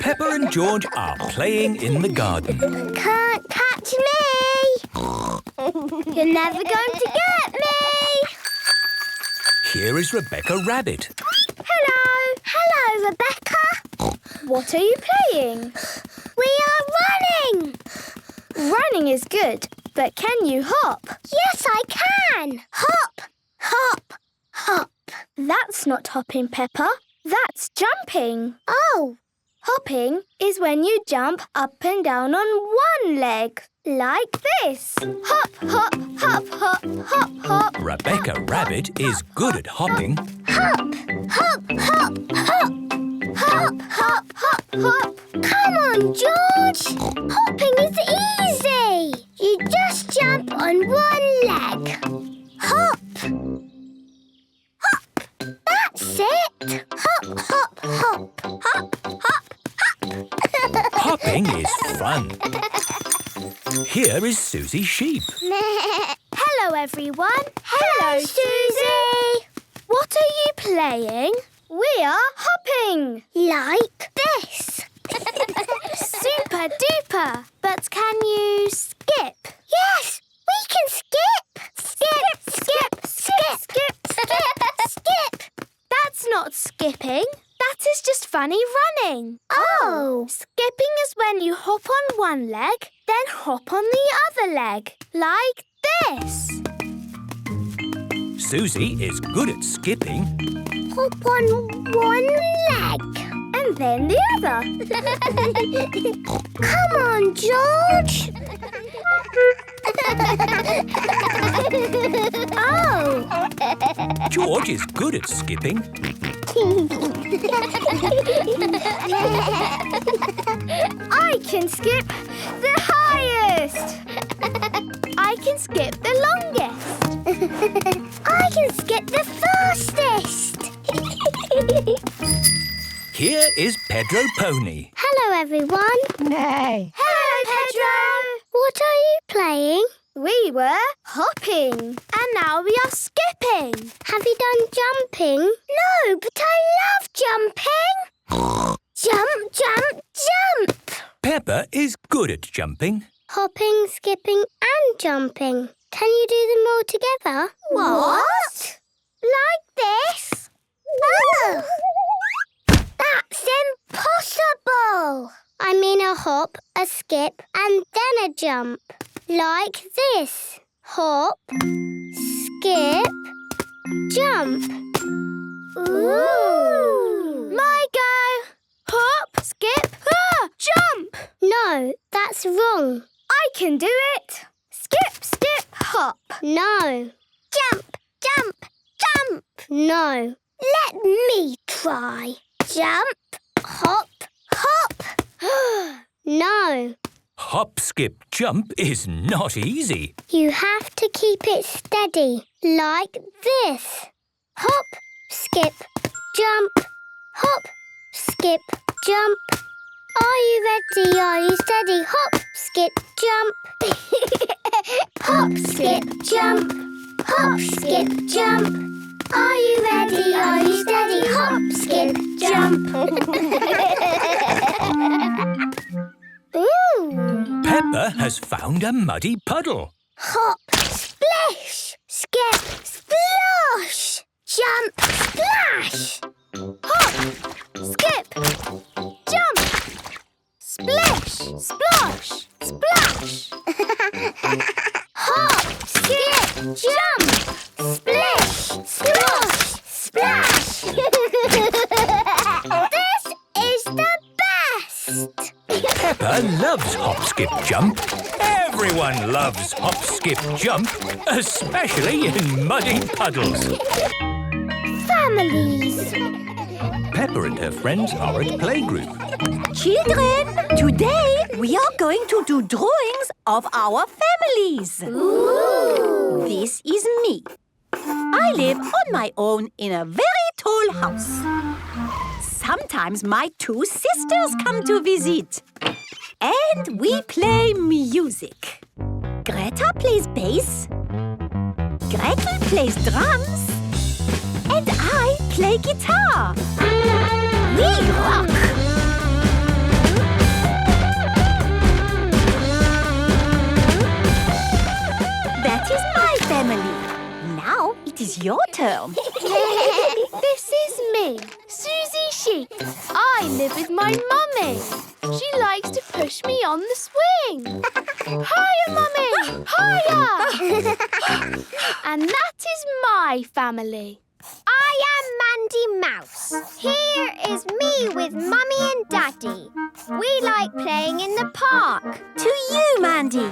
Peppa and George are playing in the garden. Can't catch me! You're never going to get me! Here is Rebecca Rabbit. Hello! Hello, Rebecca! What are you playing? We are running! Running is good, but can you hop? Yes, I can! Hop! Hop! Hop! That's not hopping, Peppa. That's jumping. Oh! Hopping is when you jump up and down on one leg, like this. Hop, hop, hop, hop, hop, hop. Rebecca Rabbit is good at hopping. Hop, hop, hop, hop. Hop, hop, hop, hop. Come on, George. Hopping is easy. You just jump on one leg. Hop. Hop. That's it. Hop, hop, hop. Hop, hop, hop. Hopping is fun. Here is Susie Sheep. Hello, everyone. Hello, Susie. What are you playing? We are hopping. Like this. Super duper. But can you skip? Yes, we can skip. Skip, skip, skip, skip, skip, skip. That's not skipping. That is just funny running. Oh. Skipping is when you hop on one leg, then hop on the other leg. Like this. Susie is good at skipping. Hop on one leg. And then the other. Come on, George. Oh. George is good at skipping. I can skip the highest. I can skip the longest. I can skip the fastest. Here is Pedro Pony. Hello, everyone. Hey. Hello, Pedro. What are you playing? We were hopping. And now we are skipping. Have you done jumping? No, but I love jumping. Jump, jump, jump. Peppa is good at jumping. Hopping, skipping and jumping. Can you do them all together? What? Like this? Oh! That's impossible! I mean a hop, a skip and then a jump. Like this. Hop, skip, jump. Ooh! My go! Hop, skip, jump! No, that's wrong. I can do it. Skip, skip, hop. No. Jump, jump, jump. No. Let me try. Jump, hop, hop. No. Hop, skip, jump is not easy. You have to keep it steady, like this. Hop, skip, jump. Hop, skip, jump. Are you ready? Are you steady? Hop, skip, jump. Hop, skip, jump. Hop, skip, jump. Are you ready? Are you steady? Hop, skip, jump. Ooh. Peppa has found a muddy puddle. Hop, splish. Skip, splosh. Jump, splash. Hop, skip, jump. Splish, splosh, splash. Hop, skip, jump. Splish, splosh, splash. This is the best. Peppa loves hop, skip, jump. Everyone loves hop, skip, jump, especially in muddy puddles. Families. Peppa and her friends are at Playgroup. Children, today we are going to do drawings of our families. Ooh. This is me. I live on my own in a very tall house. Sometimes my two sisters come to visit. And we play music. Greta plays bass. Gretel plays drums. And I play guitar. We rock! turn. This is me, Susie Sheep. I live with my mummy. She likes to push me on the swing. Hiya, Mummy! Hiya! And that is my family. I am Mandy Mouse. Here is me with Mummy and Daddy. We like playing in the park. To you, Mandy.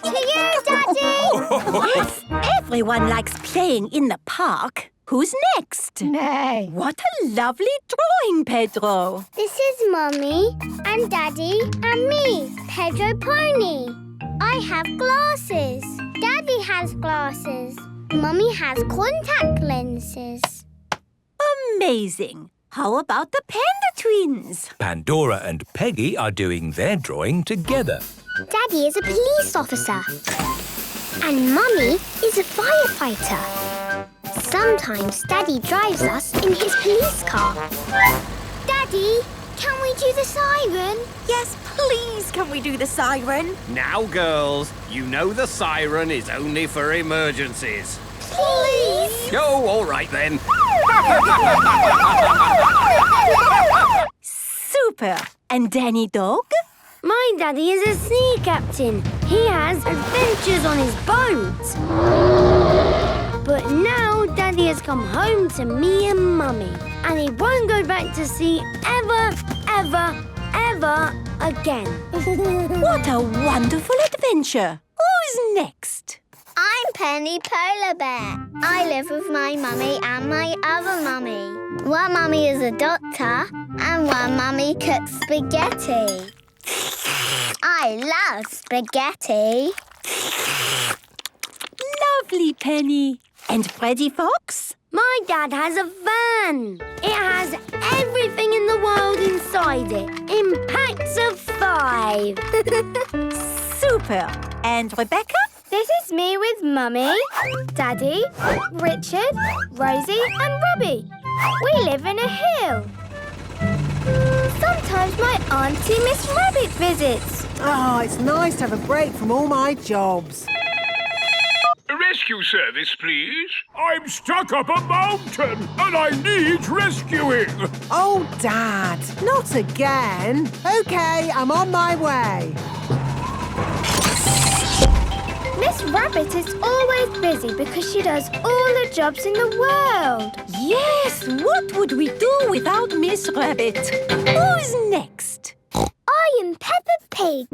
To you, Daddy. If everyone likes playing in the park, who's next? Nay. What a lovely drawing, Pedro. This is Mummy and Daddy and me, Pedro Pony. I have glasses. Daddy has glasses. Mummy has contact lenses. Amazing. How about the Panda Twins? Pandora and Peggy are doing their drawing together. Daddy is a police officer. And Mummy is a firefighter. Sometimes Daddy drives us in his police car. Daddy, can we do the siren? Yes, please, can we do the siren? Now, girls, you know the siren is only for emergencies. Please. Oh, all right then. Super. And Danny Dog? My daddy is a sea captain. He has adventures on his boat. But now Daddy has come home to me and Mummy. And he won't go back to sea ever again. What a wonderful adventure. Who's next? I'm Penny Polar Bear. I live with my mummy and my other mummy. One mummy is a doctor and one mummy cooks spaghetti. I love spaghetti. Lovely, Penny. And Freddy Fox? My dad has a van. It has everything in the world inside it, in packs of 5. Super. And Rebecca? This is me with Mummy, Daddy, Richard, Rosie and Robbie. We live in a hill. Sometimes my auntie Miss Rabbit visits. Oh, it's nice to have a break from all my jobs. Rescue service, please. I'm stuck up a mountain and I need rescuing. Oh, Dad, not again. OK, I'm on my way. Miss Rabbit is always busy because she does all the jobs in the world. Yes, what would we do without Miss Rabbit? Who's next? I am Peppa Pig.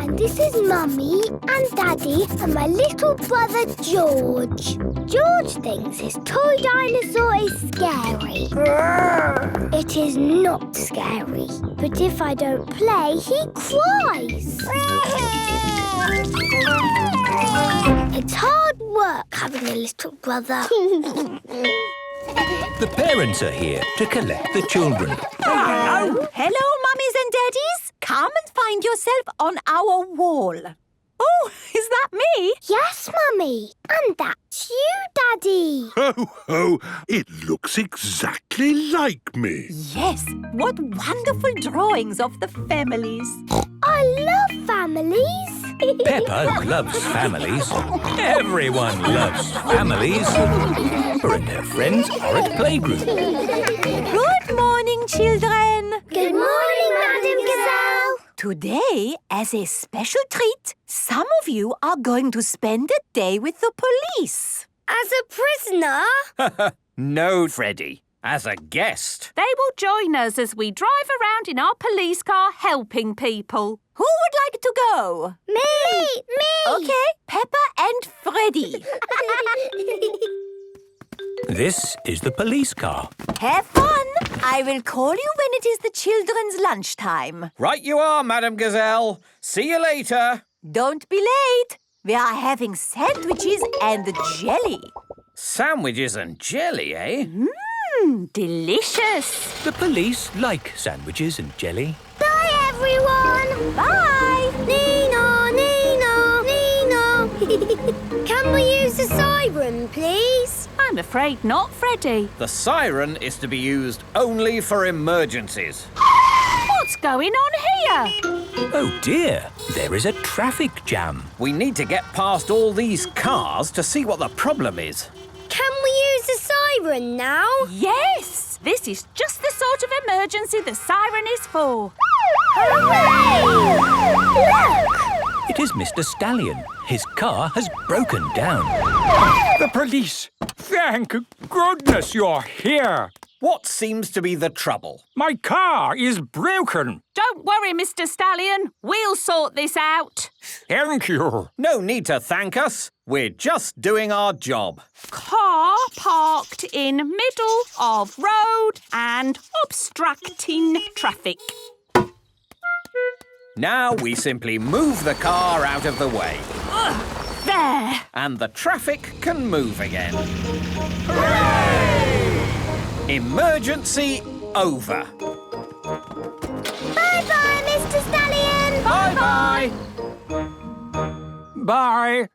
And this is Mummy and Daddy and my little brother George. George thinks his toy dinosaur is scary. It is not scary. But if I don't play, he cries. It's hard work having a little brother. The parents are here to collect the children. Hello, mummies and daddies. Come and find yourself on our wall. Oh, is that me? Yes, Mummy. And that's you, Daddy. Ho, ho! It looks exactly like me. Yes, what wonderful drawings of the families. I love families. Peppa loves families. Everyone loves families. Peppa and her friends are at Playgroup. Good morning, children. Good morning, Madam Gazelle. Today, as a special treat, some of you are going to spend a day with the police. As a prisoner? No, Freddy. As a guest. They will join us as we drive around in our police car helping people. Who would like to go? Me! OK, Peppa and Freddy. This is the police car. Have fun. I will call you when it is the children's lunchtime. Right you are, Madam Gazelle. See you later. Don't be late. We are having sandwiches and jelly. Sandwiches and jelly, eh? Delicious. The police like sandwiches and jelly. Bye, everyone. Bye. Nina, Nina, Nina. Can we use the siren, please? I'm afraid not, Freddy. The siren is to be used only for emergencies. What's going on here? Oh dear, there is a traffic jam. We need to get past all these cars to see what the problem is. Can we siren now? Yes! This is just the sort of emergency the siren is for. Hooray! Look! It is Mr. Stallion. His car has broken down. The police! Thank goodness you're here! What seems to be the trouble? My car is broken. Don't worry, Mr. Stallion. We'll sort this out. Thank you. No need to thank us. We're just doing our job. Car parked in middle of road and obstructing traffic. Now we simply move the car out of the way. There. And the traffic can move again. Hooray! Emergency over. Bye-bye, Mr. Stallion! Bye-bye. Bye.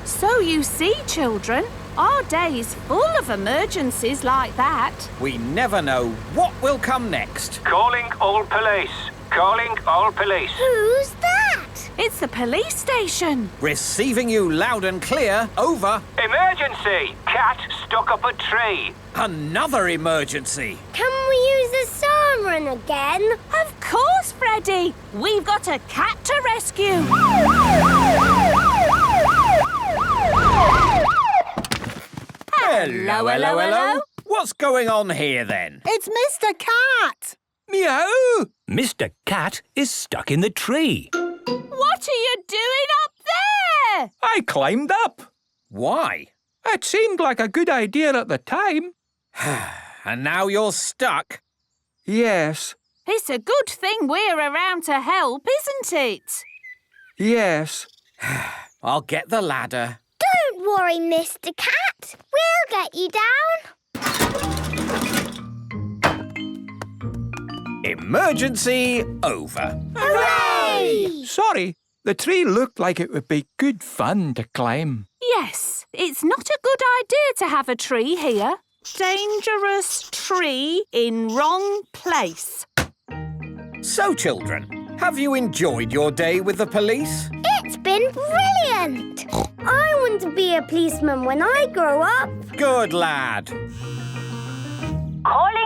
So you see, children, our day is full of emergencies like that. We never know what will come next. Calling all police. Calling all police. Who's that? It's the police station. Receiving you loud and clear. Over. Emergency! Cat stuck up a tree. Another emergency. Can we use the siren again? Of course, Freddie. We've got a cat to rescue. Hello, hello, hello. What's going on here then? It's Mr. Cat. Meow! Mr. Cat is stuck in the tree. What are you doing up there? I climbed up. Why? It seemed like a good idea at the time. And now you're stuck. Yes, It's a good thing we're around to help, isn't it? yes. I'll get the ladder. Don't worry, Mr. Cat. We'll get you down. Emergency over. Hooray! Sorry, the tree looked like it would be good fun to climb. Yes, it's not a good idea to have a tree here. Dangerous tree in wrong place. So, children, have you enjoyed your day with the police? It's been brilliant. I want to be a policeman when I grow up. Good lad. Calling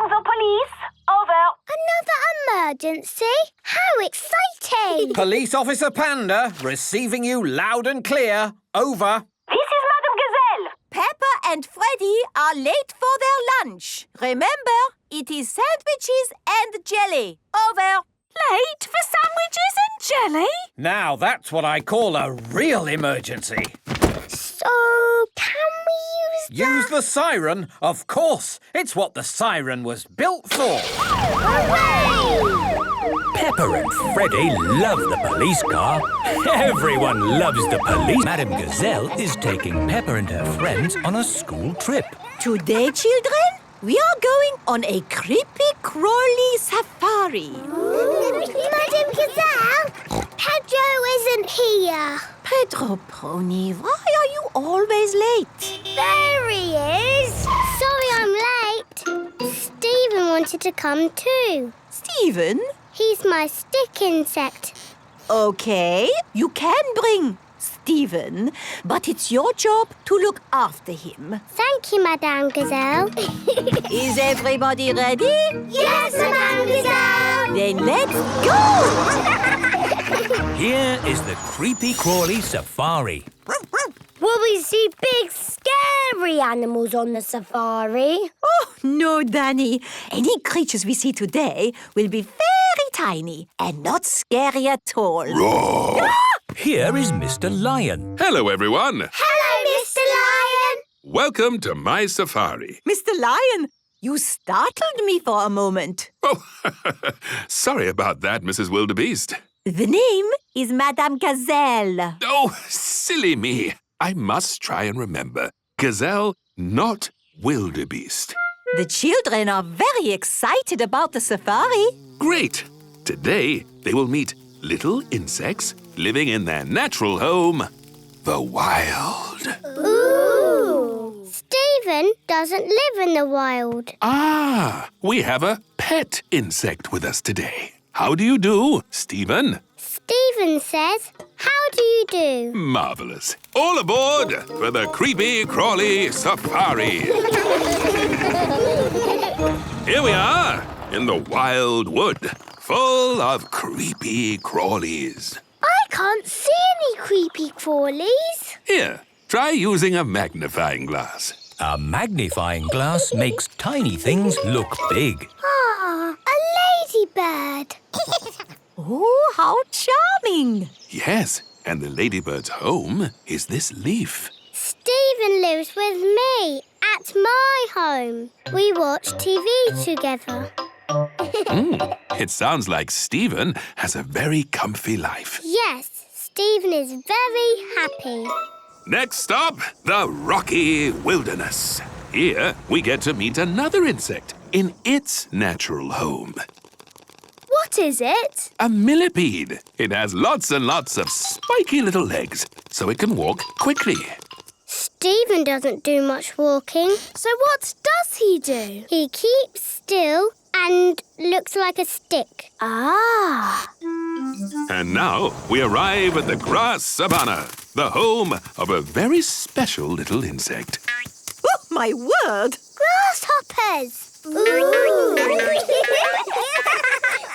the police. Over. Another emergency? How exciting! Police Officer Panda, receiving you loud and clear. Over. This is Madame Gazelle. Peppa and Freddy are late for their lunch. Remember, it is sandwiches and jelly. Over. Late for sandwiches and jelly? Now that's what I call a real emergency. So, can we Use the siren? Of course. It's what the siren was built for. Hooray! Peppa and Freddy love the police car. Everyone loves the police. Madame Gazelle is taking Peppa and her friends on a school trip. Today, children, we are going on a creepy crawly safari. Madame Gazelle, Pedro isn't here. Pedro Pony, why are you always late? There he is. Sorry I'm late. Stephen wanted to come too. Stephen? He's my stick insect. Okay, you can bring Stephen, but it's your job to look after him. Thank you, Madame Gazelle. Is everybody ready? Yes, Madame Gazelle. Then let's go! Here is the creepy crawly safari. Will we see big, scary animals on the safari? Oh, no, Danny. Any creatures we see today will be very tiny and not scary at all. Roar! Here is Mr. Lion. Hello, everyone. Hello, Mr. Lion. Welcome to my safari. Mr. Lion, you startled me for a moment. Oh, sorry about that, Mrs. Wildebeest. The name is Madame Gazelle. Oh, silly me. I must try and remember. Gazelle, not wildebeest. The children are very excited about the safari. Great. Today, they will meet little insects living in their natural home, the wild. Ooh. Stephen doesn't live in the wild. Ah, we have a pet insect with us today. How do you do, Stephen? Stephen says How do you do? Marvellous. All aboard for the Creepy Crawly Safari. Here we are in the wild wood, full of creepy crawlies. I can't see any creepy crawlies. Here, try using a magnifying glass. A magnifying glass makes tiny things look big. Ah, a ladybird. Oh, how charming! Yes, and the ladybird's home is this leaf. Stephen lives with me at my home. We watch TV together. It sounds like Stephen has a very comfy life. Yes, Stephen is very happy. Next stop, the rocky wilderness. Here, we get to meet another insect in its natural home. What is it? A millipede. It has lots and lots of spiky little legs, so it can walk quickly. Stephen doesn't do much walking. So what does he do? He keeps still and looks like a stick. Ah. And now we arrive at the grass savanna, the home of a very special little insect. Oh, my word! Grasshoppers! Ooh.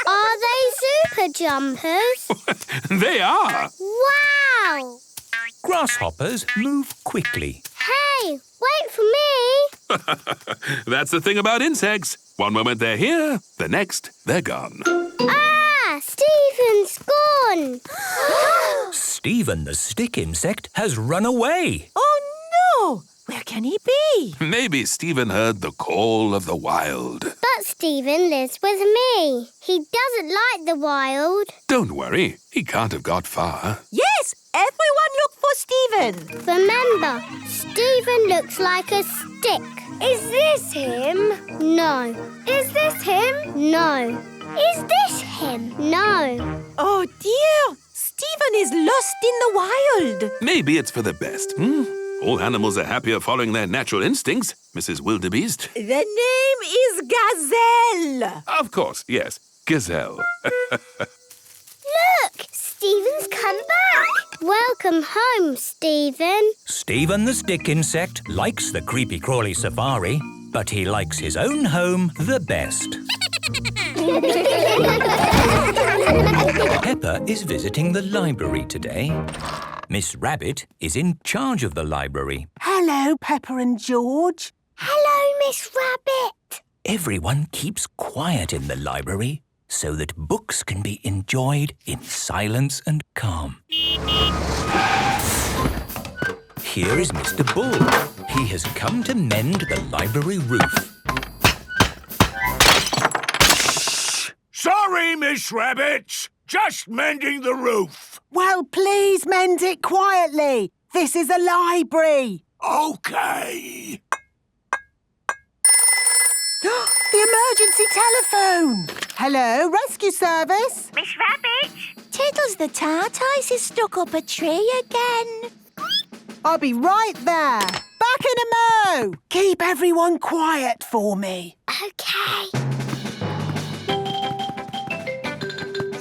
Are they super jumpers? They are. Wow! Grasshoppers move quickly. Hey, wait for me! That's the thing about insects. One moment they're here, the next they're gone. Ah! Stephen's gone! Stephen the stick insect has run away. Oh, no! Where can he be? Maybe Stephen heard the call of the wild. But Stephen lives with me. He doesn't like the wild. Don't worry, he can't have got far. Yes! Everyone look for Stephen! Remember, Stephen looks like a stick. Is this him? No. Is this him? No. Is this him? No. Oh, dear! Stephen is lost in the wild. Maybe it's for the best, All animals are happier following their natural instincts, Mrs. Wildebeest. The name is Gazelle. Of course, yes, gazelle. Look! Stephen's come back. Welcome home, Stephen. Stephen the stick insect likes the creepy crawly safari, but he likes his own home the best. Peppa is visiting the library today. Miss Rabbit is in charge of the library. Hello, Peppa and George. Hello, Miss Rabbit. Everyone keeps quiet in the library so that books can be enjoyed in silence and calm. Here is Mr. Bull. He has come to mend the library roof. Sorry, Miss Rabbit. Just mending the roof. Well, please mend it quietly. This is a library. OK. The emergency telephone. Hello, rescue service. Miss Rabbit? Tiddles the tortoise is stuck up a tree again. I'll be right there. Back in a mo. Keep everyone quiet for me. OK.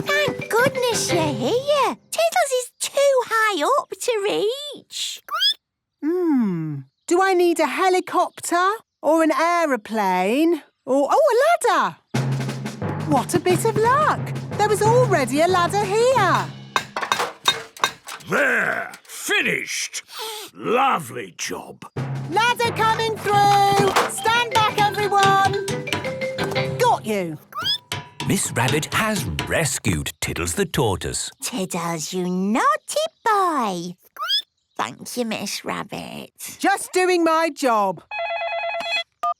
Thank goodness you're here. Tiddles is too high up to reach. Do I need a helicopter or an aeroplane? Or, a ladder? What a bit of luck. There was already a ladder here. There. Finished. Lovely job. Ladder coming through. Stand back, everyone. Got you. Miss Rabbit has rescued Tiddles the tortoise. Tiddles, you naughty boy. Thank you, Miss Rabbit. Just doing my job.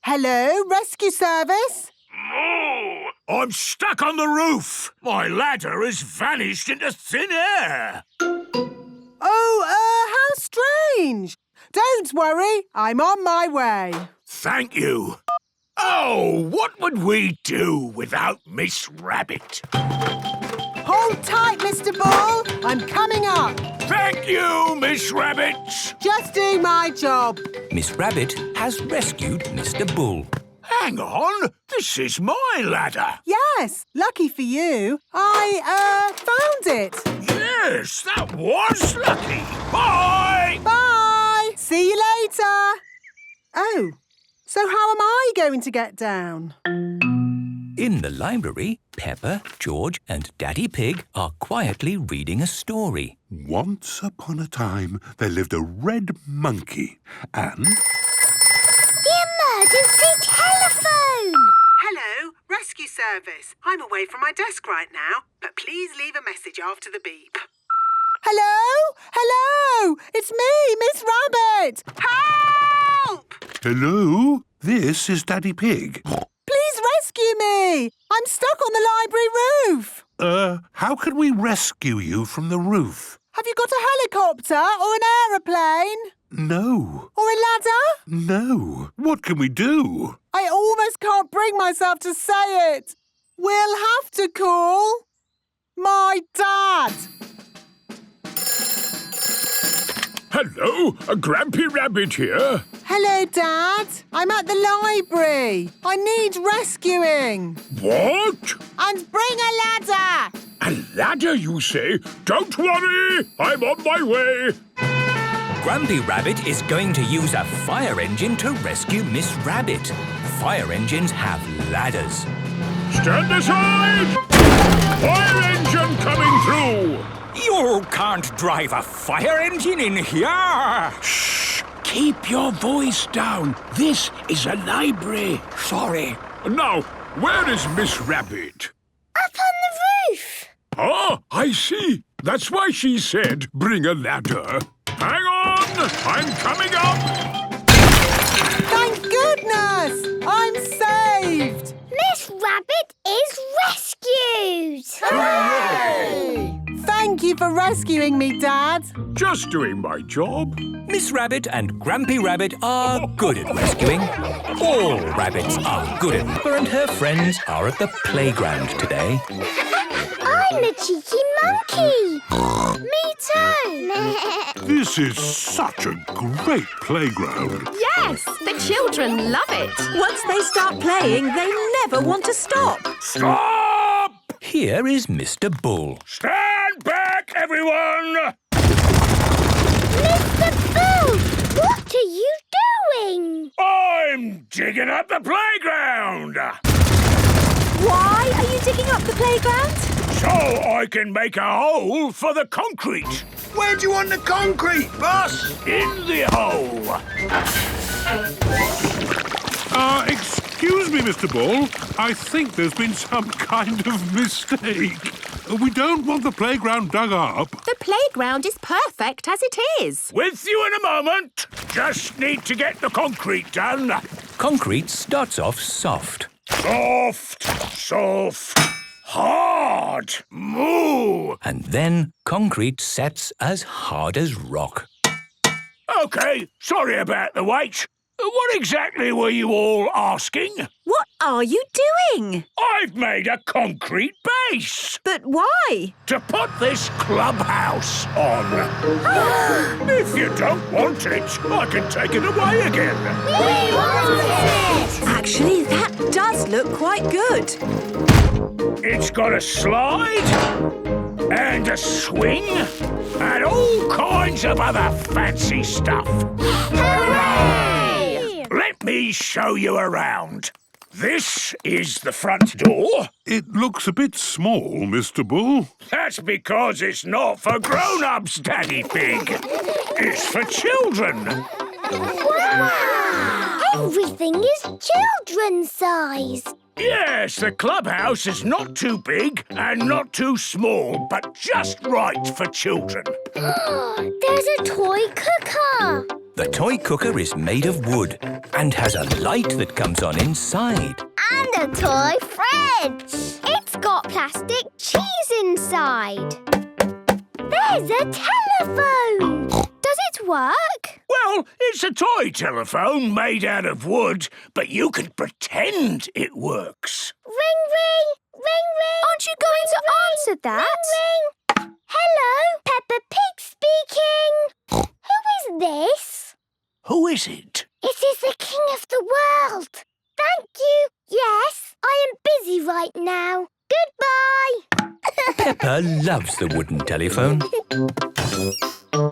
Hello, rescue service. Oh, I'm stuck on the roof. My ladder has vanished into thin air. Oh, how strange. Don't worry, I'm on my way. Thank you. Oh, what would we do without Miss Rabbit? Hold tight, Mr. Bull. I'm coming up. Thank you, Miss Rabbit. Just doing my job. Miss Rabbit has rescued Mr. Bull. Hang on. This is my ladder. Yes, lucky for you. I, found it. Yes, that was lucky. Bye! Bye! See you later! Oh, so how am I going to get down? In the library, Peppa, George and Daddy Pig are quietly reading a story. Once upon a time, there lived a red monkey and... The emergency telephone! Hello, rescue service. I'm away from my desk right now, but please leave a message after the beep. Hello? Hello? It's me, Miss Rabbit! Help! Hello? This is Daddy Pig. Please rescue me! I'm stuck on the library roof. How can we rescue you from the roof? Have you got a helicopter or an aeroplane? No. Or a ladder? No. What can we do? I almost can't bring myself to say it. We'll have to call my dad. Hello, Grampy Rabbit here. Hello, Dad. I'm at the library. I need rescuing. What? And bring a ladder. A ladder, you say? Don't worry, I'm on my way. Grumpy Rabbit is going to use a fire engine to rescue Miss Rabbit. Fire engines have ladders. Stand aside! Fire engine coming through! You can't drive a fire engine in here! Shh! Keep your voice down. This is a library. Sorry. Now, where is Miss Rabbit? Up on the roof! Ah, I see. That's why she said bring a ladder. Hang on! I'm coming up! Thank goodness! I'm saved! Miss Rabbit is rescued! Hooray! Thank you for rescuing me, Dad. Just doing my job. Miss Rabbit and Grumpy Rabbit are good at rescuing. All rabbits are good at Peppa and her friends are at the playground today. I'm a cheeky monkey! Me too! This is such a great playground. Yes, the children love it. Once they start playing, they never want to stop. Stop! Here is Mr. Bull. Stand back, everyone! Mr. Bull, what are you doing? I'm digging up the playground! Why are you digging up the playground? So I can make a hole for the concrete. Where do you want the concrete, boss? In the hole. Excuse me, Mr. Bull. I think there's been some kind of mistake. We don't want the playground dug up. The playground is perfect as it is. With you in a moment. Just need to get the concrete done. Concrete starts off soft. Soft, soft, hard, moo. And then concrete sets as hard as rock. OK, sorry about the wait. What exactly were you all asking? What are you doing? I've made a concrete base But why? to put this clubhouse on. If you don't want it, I can take it away again. We want it! Actually, that does look quite good. It's got a slide and a swing and all kinds of other fancy stuff. Hooray! Let me show you around. This is the front door. It looks a bit small, Mr. Bull. That's because it's not for grown-ups, Daddy Pig. It's for children. Wow! Everything is children's size. Yes, the clubhouse is not too big and not too small, but just right for children. There's a toy cooker. The toy cooker is made of wood and has a light that comes on inside. And a toy fridge. It's got plastic cheese inside. There's a telephone. Does it work? Well, it's a toy telephone made out of wood, but you can pretend it works. Ring, ring, ring, ring. Aren't you going to answer that? Ring, ring. Hello, Peppa Pig speaking. Who is this? Who is it? It is the King of the World. Thank you. Yes, I am busy right now. Goodbye. Peppa loves the wooden telephone.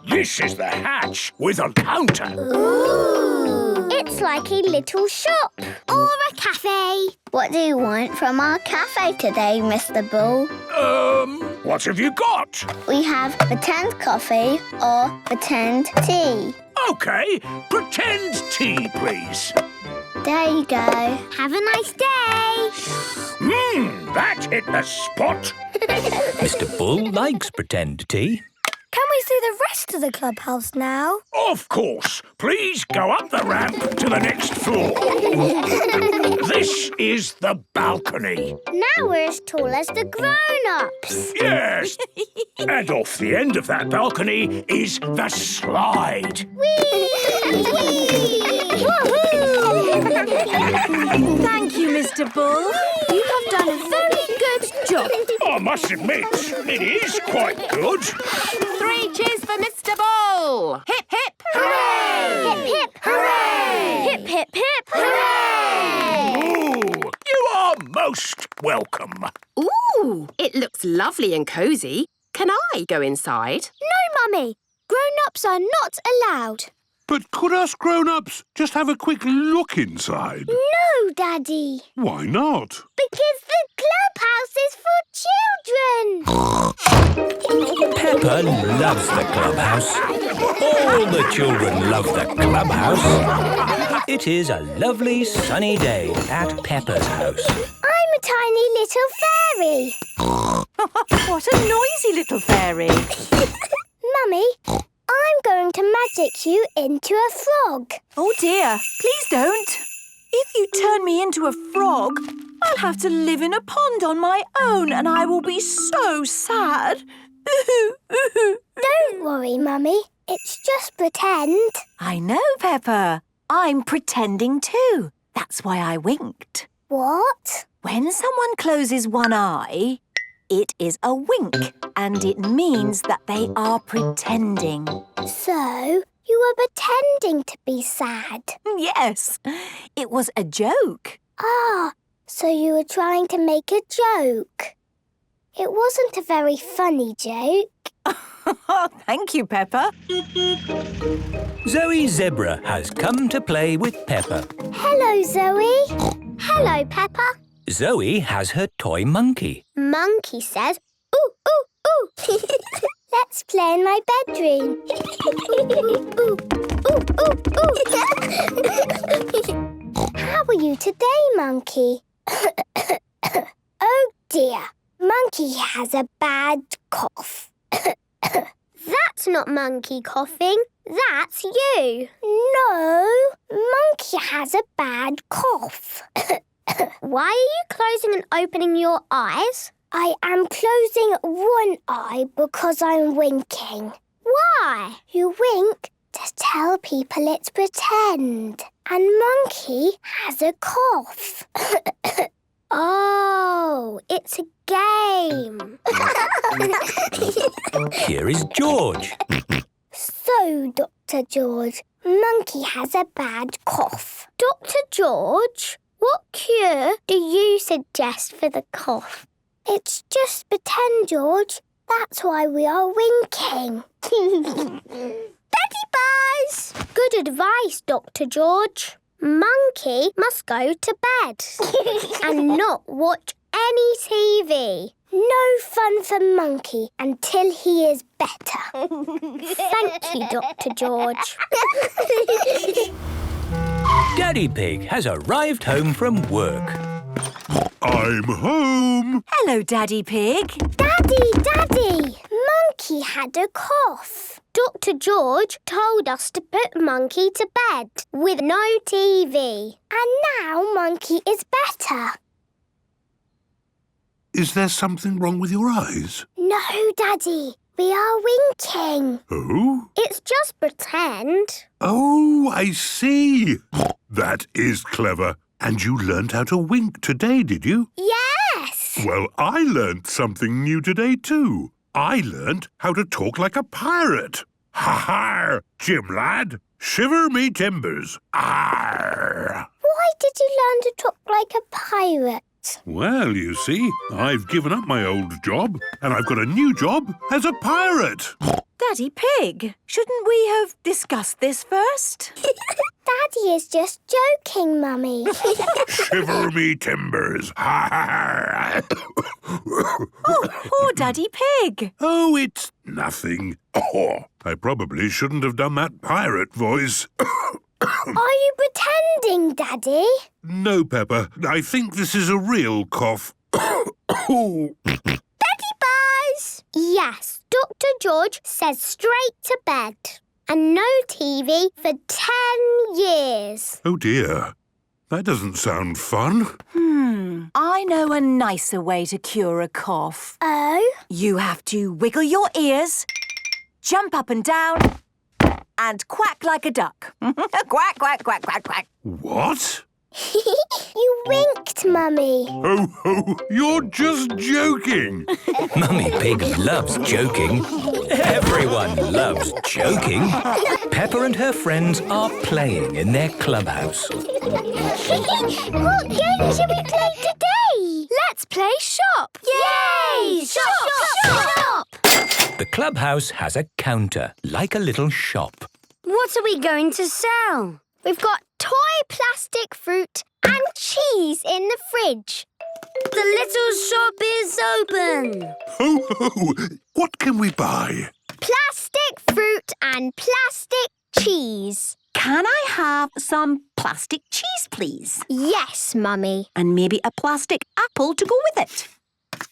This is the hatch with a counter. Ooh! It's like a little shop. Or a cafe. What do you want from our cafe today, Mr. Bull? What have you got? We have pretend coffee or pretend tea. OK, pretend tea, please. There you go. Have a nice day. That hit the spot. Mr. Bull likes pretend tea. Can we see the rest of the clubhouse now? Of course. Please go up the ramp to the next floor. This is the balcony. Now we're as tall as the grown-ups. Yes. And off the end of that balcony is the slide. Whee! Thank you, Mr. Bull. You have done a very good job. I must admit, it is quite good. 3 cheers for Mr. Bull. Hip, hip. Hooray! Hip, hip, hooray! Hip, hip, hip, hooray! Ooh, you are most welcome. Ooh, it looks lovely and cosy. Can I go inside? No, Mummy. Grown-ups are not allowed. But could us grown-ups just have a quick look inside? No, Daddy. Why not? Because the clubhouse is for children. Peppa loves the clubhouse. All the children love the clubhouse. It is a lovely sunny day at Peppa's house. I'm a tiny little fairy. What a noisy little fairy. Mummy, I'm going to magic you into a frog. Oh dear, please don't. If you turn me into a frog, I'll have to live in a pond on my own and I will be so sad. Don't worry, Mummy. It's just pretend. I know, Peppa. I'm pretending too. That's why I winked. What? When someone closes one eye, it is a wink, and it means that they are pretending. So, you were pretending to be sad? Yes, it was a joke. Ah, so you were trying to make a joke. It wasn't a very funny joke. Thank you, Peppa. Zoe Zebra has come to play with Peppa. Hello, Zoe. Hello, Peppa. Zoe has her toy monkey. Monkey says, ooh, ooh, ooh. Let's play in my bedroom. Ooh, ooh, ooh, ooh. How are you today, Monkey? Oh, dear. Monkey has a bad cough. That's not Monkey coughing. That's you. No, Monkey has a bad cough. Why are you closing and opening your eyes? I am closing one eye because I'm winking. Why? You wink to tell people it's pretend. And Monkey has a cough. Oh, it's a game. Here is George. So, Dr. George, Monkey has a bad cough. Dr. George, what cure do you suggest for the cough? It's just pretend, George. That's why we are winking. Betty Buzz! Good advice, Dr. George. Monkey must go to bed and not watch any TV. No fun for Monkey until he is better. Thank you, Dr. George. Daddy Pig has arrived home from work. I'm home. Hello, Daddy Pig. Daddy! Monkey had a cough. Dr. George told us to put Monkey to bed with no TV. And now Monkey is better. Is there something wrong with your eyes? No, Daddy. We are winking. Oh? It's just pretend. Oh, I see. That is clever. And you learned how to wink today, did you? Yes! Well, I learned something new today too. I learned how to talk like a pirate. Ha-ha! Jim lad, shiver me timbers. Arr! Why did you learn to talk like a pirate? that? Well, you see, I've given up my old job and I've got a new job as a pirate. Daddy Pig, shouldn't we have discussed this first? Daddy is just joking, Mummy. Shiver me timbers. Oh, Daddy Pig. Oh, it's nothing. Oh, I probably shouldn't have done that pirate voice. Are you pretending, Daddy? No, Peppa. I think this is a real cough. Daddy Buzz! Yes, Dr. George says straight to bed. And no TV for 10 years. Oh, dear. That doesn't sound fun. I know a nicer way to cure a cough. Oh? You have to wiggle your ears, jump up and down, and quack like a duck. Quack, quack, quack, quack, quack. What? You winked, Mummy. Ho, ho, you're just joking. Mummy Pig loves joking. Everyone loves joking. Peppa and her friends are playing in their clubhouse. What game shall we play today? Let's play shop. Yay! Shop! The clubhouse has a counter, like a little shop. What are we going to sell? We've got toy plastic fruit and cheese in the fridge. The little shop is open. Ho, ho, what can we buy? Plastic fruit and plastic cheese. Can I have some plastic cheese, please? Yes, Mummy. And maybe a plastic apple to go with it.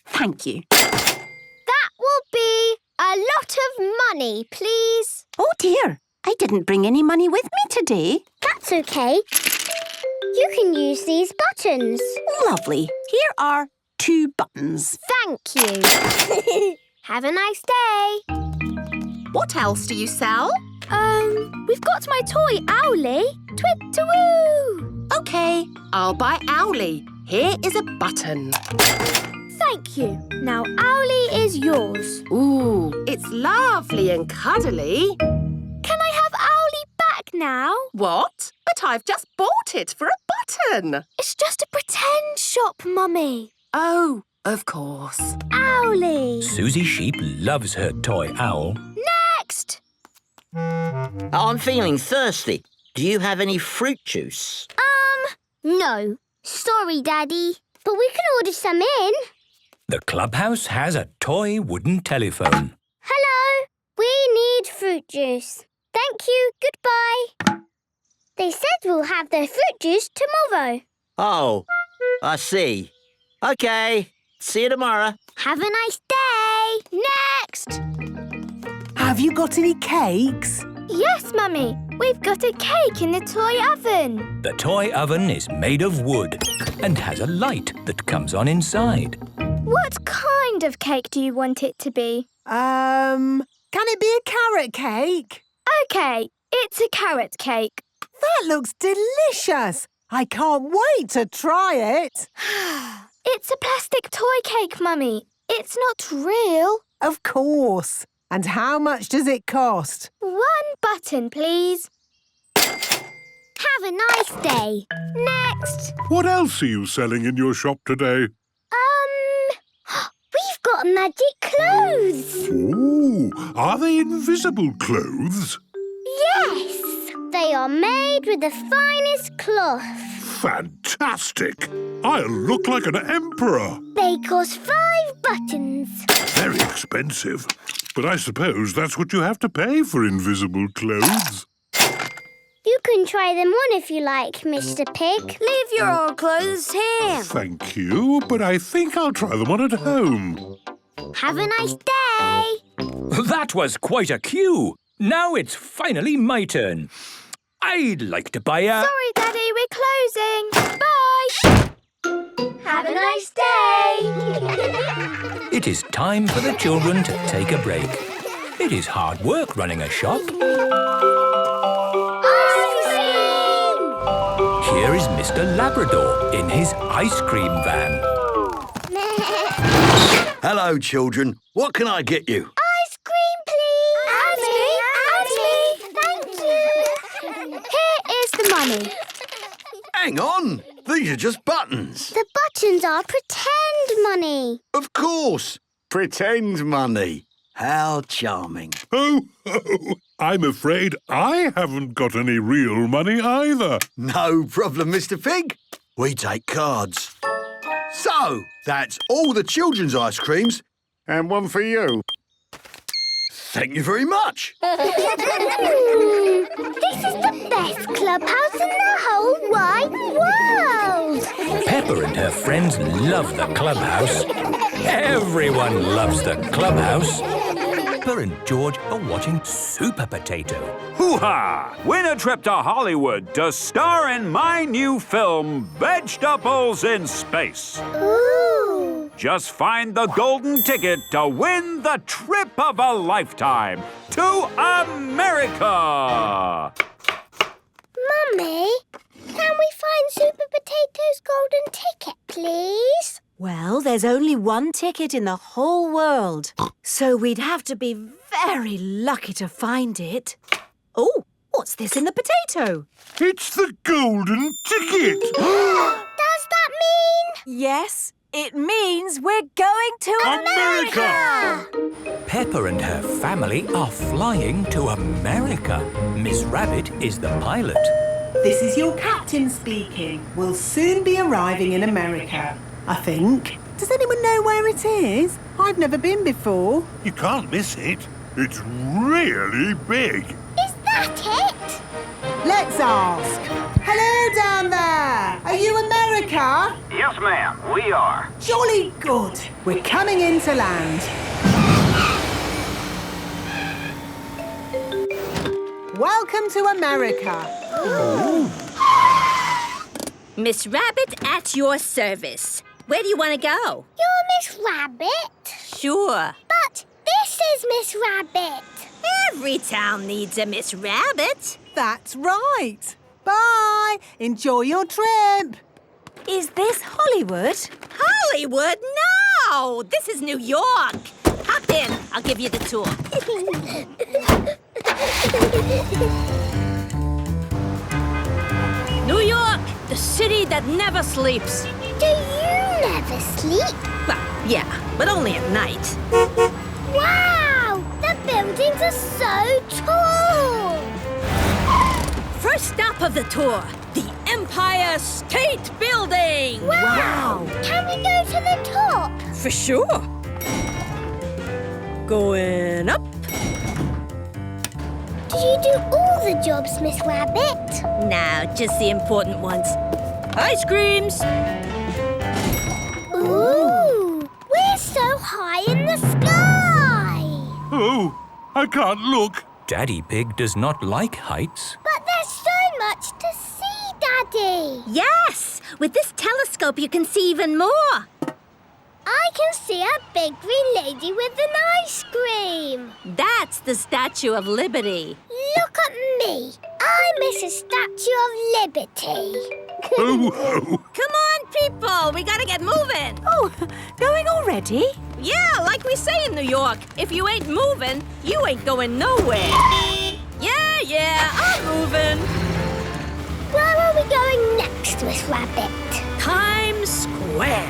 Thank you. That will be a lot of money, please. Oh, dear. I didn't bring any money with me today. That's okay. You can use these buttons. Lovely. Here are 2 buttons. Thank you. Have a nice day. What else do you sell? We've got my toy Owlie. Twit-to-woo! OK, I'll buy Owlie. Here is a button. Thank you. Now Owlie is yours. Ooh, it's lovely and cuddly. Can I have Owlie back now? What? But I've just bought it for a button. It's just a pretend shop, Mummy. Oh, of course. Owlie. Susie Sheep loves her toy owl. Next! I'm feeling thirsty. Do you have any fruit juice? No. Sorry, Daddy. But we can order some in. The clubhouse has a toy wooden telephone. Hello. We need fruit juice. Thank you. Goodbye. They said we'll have their fruit juice tomorrow. Oh, I see. OK, see you tomorrow. Have a nice day. Next! Have you got any cakes? Yes, Mummy. We've got a cake in the toy oven. The toy oven is made of wood and has a light that comes on inside. What kind of cake do you want it to be? Can it be a carrot cake? OK, it's a carrot cake. That looks delicious. I can't wait to try it. It's a plastic toy cake, Mummy. It's not real. Of course. And how much does it cost? 1 button, please. Have a nice day. Next. What else are you selling in your shop today? We've got magic clothes. Ooh, are they invisible clothes? Yes. They are made with the finest cloth. Fantastic! I'll look like an emperor. They cost 5 buttons. Very expensive. But I suppose that's what you have to pay for invisible clothes. You can try them on if you like, Mr. Pig. Leave your old clothes here. Thank you, but I think I'll try them on at home. Have a nice day. That was quite a queue. Now it's finally my turn. I'd like to buy a... Sorry, Daddy, we're closing. Bye. Have a nice day. It is time for the children to take a break. It is hard work running a shop. Here is Mr. Labrador in his ice cream van. Hello, children. What can I get you? Ice cream, please. And me. Thank you. Here is the money. Hang on. These are just buttons. The buttons are pretend money. Of course. Pretend money. How charming. Ho, ho! I'm afraid I haven't got any real money either. No problem, Mr. Pig. We take cards. So, that's all the children's ice creams. And one for you. Thank you very much. This is the best clubhouse in the whole wide world. Peppa and her friends love the clubhouse. Everyone loves the clubhouse. Peppa and George are watching Super Potato. Hoo-ha! Win a trip to Hollywood to star in my new film, Vegetables in Space. Ooh. Just find the golden ticket to win the trip of a lifetime to America! Mummy, can we find Super Potato's golden ticket, please? Well, there's only one ticket in the whole world, so we'd have to be very lucky to find it. Oh, what's this in the potato? It's the golden ticket. Does that mean? Yes, it means we're going to America! Peppa and her family are flying to America. Miss Rabbit is the pilot. This is your captain speaking. We'll soon be arriving in America, I think. Does anyone know where it is? I've never been before. You can't miss it. It's really big. Is that it? Let's ask. Hello down there. Are you America? Yes, ma'am, we are. Jolly good. We're coming in to land. Welcome to America. Miss Rabbit at your service. Where do you want to go? You're Miss Rabbit? Sure. But this is Miss Rabbit. Every town needs a Miss Rabbit. That's right. Bye. Enjoy your trip. Is this Hollywood? Hollywood? No! This is New York. Hop in. I'll give you the tour. New York, the city that never sleeps. Do you never sleep? Well, yeah, but only at night. Wow! The buildings are so tall! First stop of the tour, the Empire State Building! Wow! Can we go to the top? For sure. Going up. Do you do all the jobs, Miss Rabbit? Now, just the important ones. Ice creams! Ooh! We're so high in the sky! Oh, I can't look. Daddy Pig does not like heights. But there's so much to see, Daddy! Yes! With this telescope, you can see even more. I can see a big green lady with an ice cream. That's the Statue of Liberty. Look at me. I'm Mrs. Statue of Liberty. Oh, oh. Come on, people. We gotta get moving. Oh, going already? Yeah, like we say in New York. If you ain't moving, you ain't going nowhere. Yeah, I'm moving. Where are we going next, Miss Rabbit? Times Square.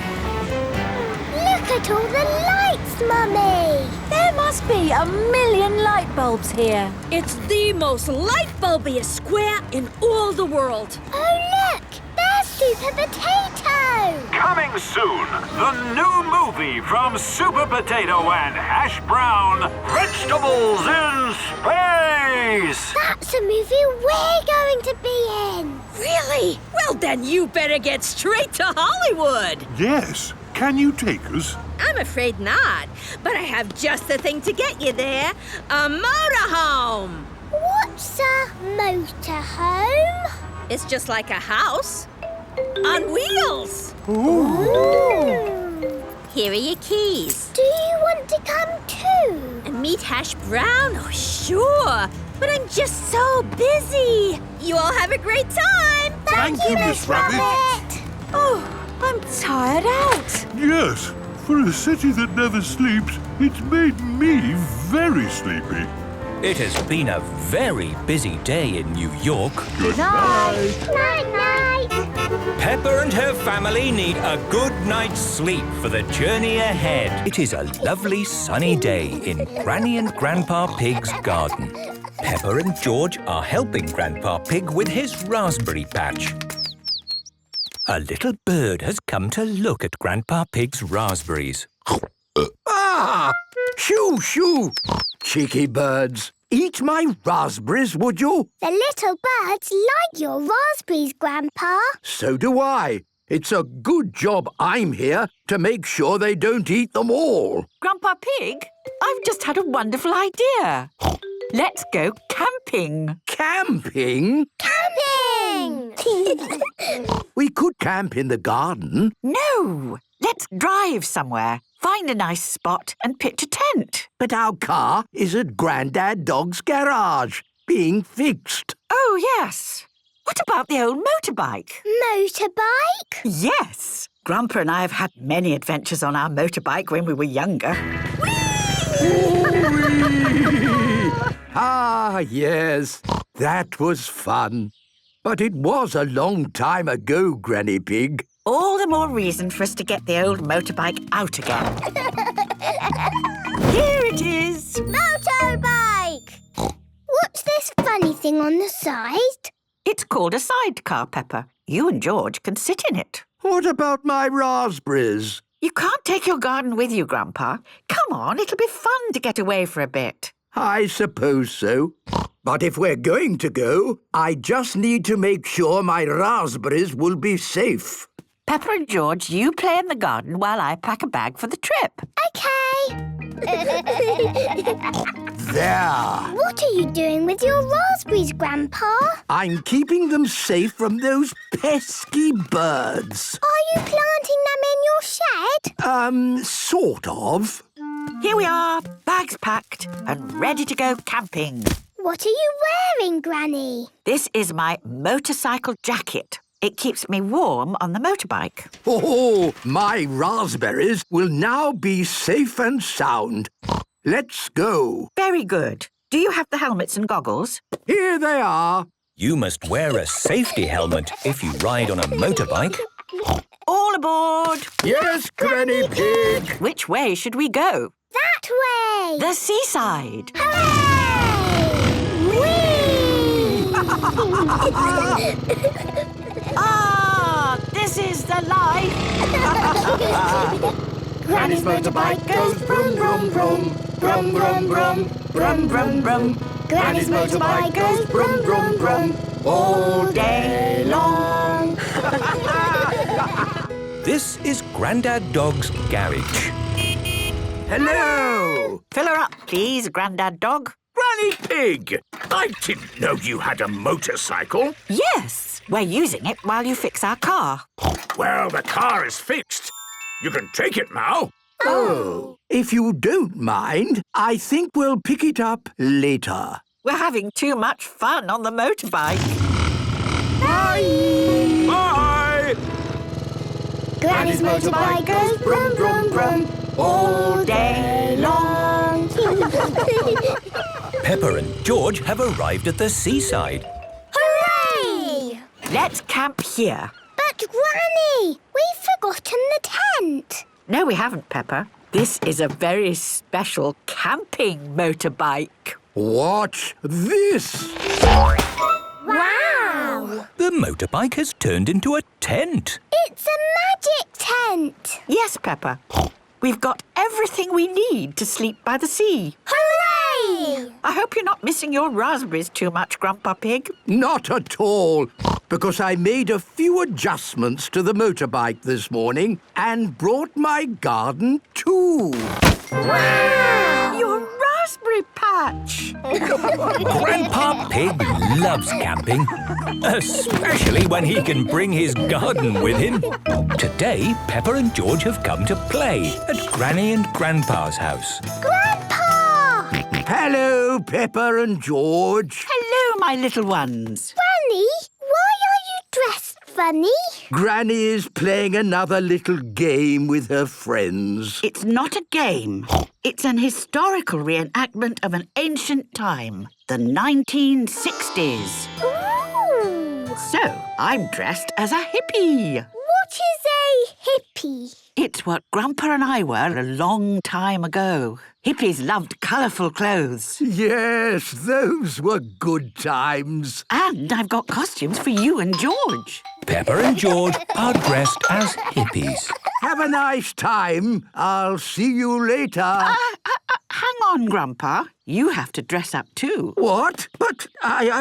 Look at all the lights, Mummy! There must be 1,000,000 light bulbs here. It's the most light bulbiest square in all the world. Oh, look! There's Super Potato! Coming soon, the new movie from Super Potato and Hash Brown, Vegetables in Space! That's a movie we're going to be in! Really? Well, then you better get straight to Hollywood. Yes. Can you take us? I'm afraid not, but I have just the thing to get you there. A motorhome. What's a motorhome? It's just like a house on wheels. Ooh. Here are your keys. Do you want to come too? And meet Hash Brown? Oh, sure. But I'm just so busy. You all have a great time. Thank you, Miss Rabbit. Oh, I'm tired out. Yes. For a city that never sleeps, it's made me very sleepy. It has been a very busy day in New York. Good night. Night-night. Peppa and her family need a good night's sleep for the journey ahead. It is a lovely sunny day in Granny and Grandpa Pig's garden. Peppa and George are helping Grandpa Pig with his raspberry patch. A little bird has come to look at Grandpa Pig's raspberries. Ah! Shoo, shoo! Cheeky birds. Eat my raspberries, would you? The little birds like your raspberries, Grandpa. So do I. It's a good job I'm here to make sure they don't eat them all. Grandpa Pig, I've just had a wonderful idea. Let's go camping. Camping? Camping! We could camp in the garden. No, let's drive somewhere. Find a nice spot and pitch a tent. But our car is at Grandad Dog's garage, being fixed. Oh, yes. What about the old motorbike? Motorbike? Yes. Grandpa and I have had many adventures on our motorbike when we were younger. Ah, yes. That was fun. But it was a long time ago, Granny Pig. All the more reason for us to get the old motorbike out again. Here it is. Motorbike! What's this funny thing on the side? It's called a sidecar, Peppa. You and George can sit in it. What about my raspberries? You can't take your garden with you, Grandpa. Come on, it'll be fun to get away for a bit. I suppose so. But if we're going to go, I just need to make sure my raspberries will be safe. Peppa and George, you play in the garden while I pack a bag for the trip. OK. There. What are you doing with your raspberries, Grandpa? I'm keeping them safe from those pesky birds. Are you planting them in your shed? Sort of. Here we are, bags packed and ready to go camping. What are you wearing, Granny? This is my motorcycle jacket. It keeps me warm on the motorbike. Oh, my raspberries will now be safe and sound. Let's go. Very good. Do you have the helmets and goggles? Here they are. You must wear a safety helmet if you ride on a motorbike. All aboard. Yes, Granny Pig. Which way should we go? That way. The seaside. Ah, this is the life. Granny's motorbike goes brum, brum, brum. Brum, brum, brum. Brum, brum, brum. Granny's motorbike goes brum, brum, brum. All day long. This is Grandad Dog's garage. Hello. Fill her up, please, Grandad Dog. Granny Pig, I didn't know you had a motorcycle. Yes, we're using it while you fix our car. Well, the car is fixed. You can take it now. Oh. If you don't mind, I think we'll pick it up later. We're having too much fun on the motorbike. Bye! Bye! Granny's motorbike goes brum, brum, brum. All day long. Peppa and George have arrived at the seaside. Hooray! Let's camp here. But, Granny, we've forgotten the tent. No, we haven't, Peppa. This is a very special camping motorbike. Watch this. Wow! The motorbike has turned into a tent. It's a magic tent. Yes, Peppa. We've got everything we need to sleep by the sea. Hooray! I hope you're not missing your raspberries too much, Grandpa Pig. Not at all, because I made a few adjustments to the motorbike this morning and brought my garden too. Wow! Your raspberry patch. Grandpa Pig loves camping, especially when he can bring his garden with him. Today, Peppa and George have come to play at Granny and Grandpa's house. Grandpa! Hello, Peppa and George. Hello, my little ones. Granny, why are you dressed funny? Granny is playing another little game with her friends. It's not a game. It's an historical reenactment of an ancient time, the 1960s. Ooh! So, I'm dressed as a hippie. What is a hippie? It's what Grandpa and I were a long time ago. Hippies loved colourful clothes. Yes, those were good times. And I've got costumes for you and George. Peppa and George are dressed as hippies. Have a nice time. I'll see you later. Hang on, Grandpa. You have to dress up too. What? But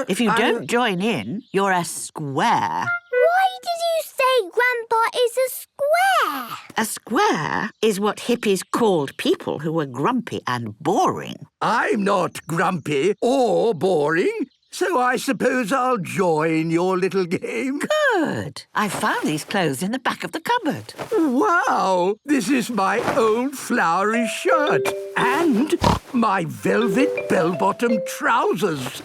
If you don't join in, you're a square. Why did you say Grandpa is a square? A square is what hippies called people who were grumpy and boring. I'm not grumpy or boring, so I suppose I'll join your little game. Good. I found these clothes in the back of the cupboard. Wow! This is my old flowery shirt and my velvet bell-bottom trousers.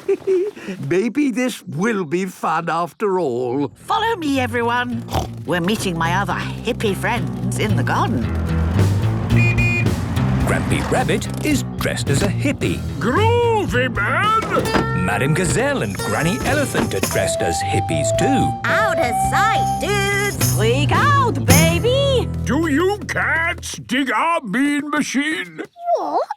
Maybe this will be fun after all. Follow me, everyone. We're meeting my other hippie friends in the garden. Grampy Rabbit is dressed as a hippie. Groovy, man! Madam Gazelle and Granny Elephant are dressed as hippies too. Out of sight, dudes! Freak out, baby! Do you cats dig our mean machine? What?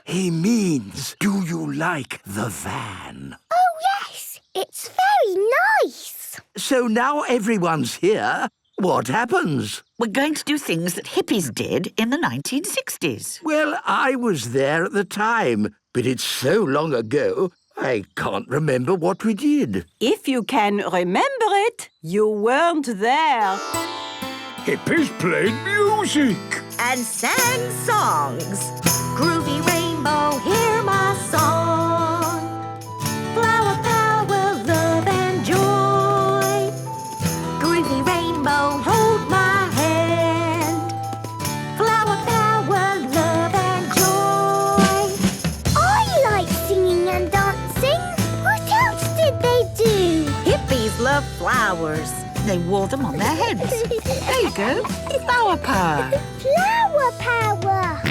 He means, do you like the van? Oh, yes. It's very nice. So now everyone's here. What happens? We're going to do things that hippies did in the 1960s. Well, I was there at the time, but it's so long ago, I can't remember what we did. If you can remember it, you weren't there. Hippies played music. And sang songs. Groovy rainbow, hear my song. Flower power, love and joy. Groovy rainbow, hold my hand. Flower power, love and joy. I like singing and dancing. What else did they do? Hippies love flowers. They wore them on their heads. There you go. Flower power. Flower power.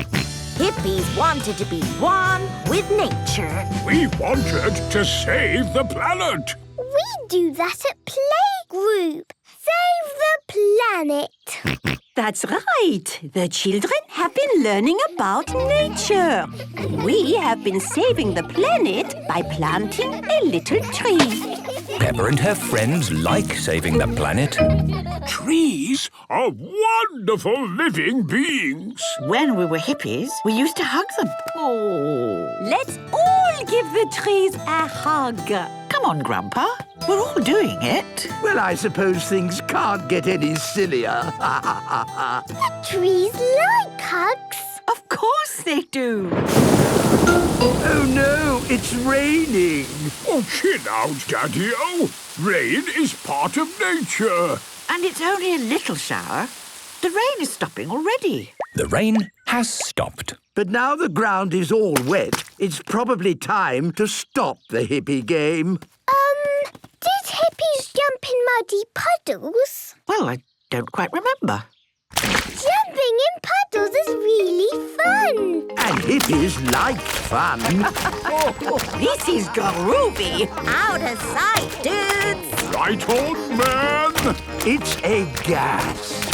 Hippies wanted to be one with nature. We wanted to save the planet. We do that at Playgroup. Save the planet. That's right. The children have been learning about nature. We have been saving the planet by planting a little tree. Peppa and her friends like saving the planet. Trees are wonderful living beings. When we were hippies, we used to hug them. Oh. Let's all give the trees a hug. Come on, Grandpa. We're all doing it. Well, I suppose things can't get any sillier. Trees like hugs. Of course they do. Oh, no, it's raining. Oh, chill out, Daddy-o. Rain is part of nature. And it's only a little shower. The rain is stopping already. The rain has stopped. But now the ground is all wet, it's probably time to stop the hippie game. Did hippies jump in muddy puddles? Well, I don't quite remember. Jumping in puddles is really fun. And hippies like fun. This is groovy. Out of sight, dudes. Right on, man. It's a gas.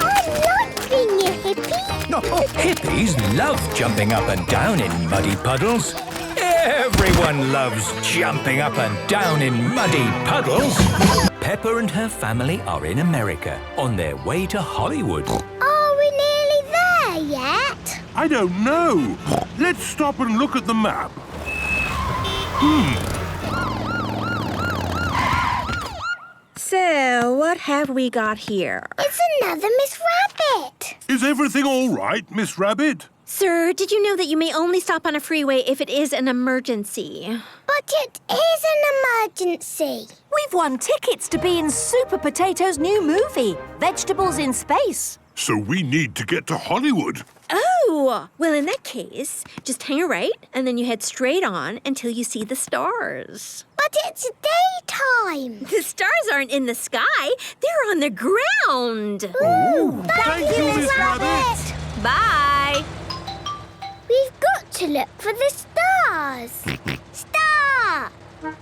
I like being a hippie. Hippies love jumping up and down in muddy puddles. Everyone loves jumping up and down in muddy puddles. Peppa and her family are in America on their way to Hollywood. Are we nearly there yet? I don't know. Let's stop and look at the map. So, what have we got here? It's another Miss Rabbit. Is everything all right, Miss Rabbit? Sir, did you know that you may only stop on a freeway if it is an emergency? But it is an emergency. We've won tickets to be in Super Potato's new movie, Vegetables in Space. So we need to get to Hollywood. Oh! Well, in that case, just hang a right and then you head straight on until you see the stars. But it's daytime. The stars aren't in the sky. They're on the ground. Ooh, thank you, Miss Rabbit. Bye. We've got to look for the stars. Star!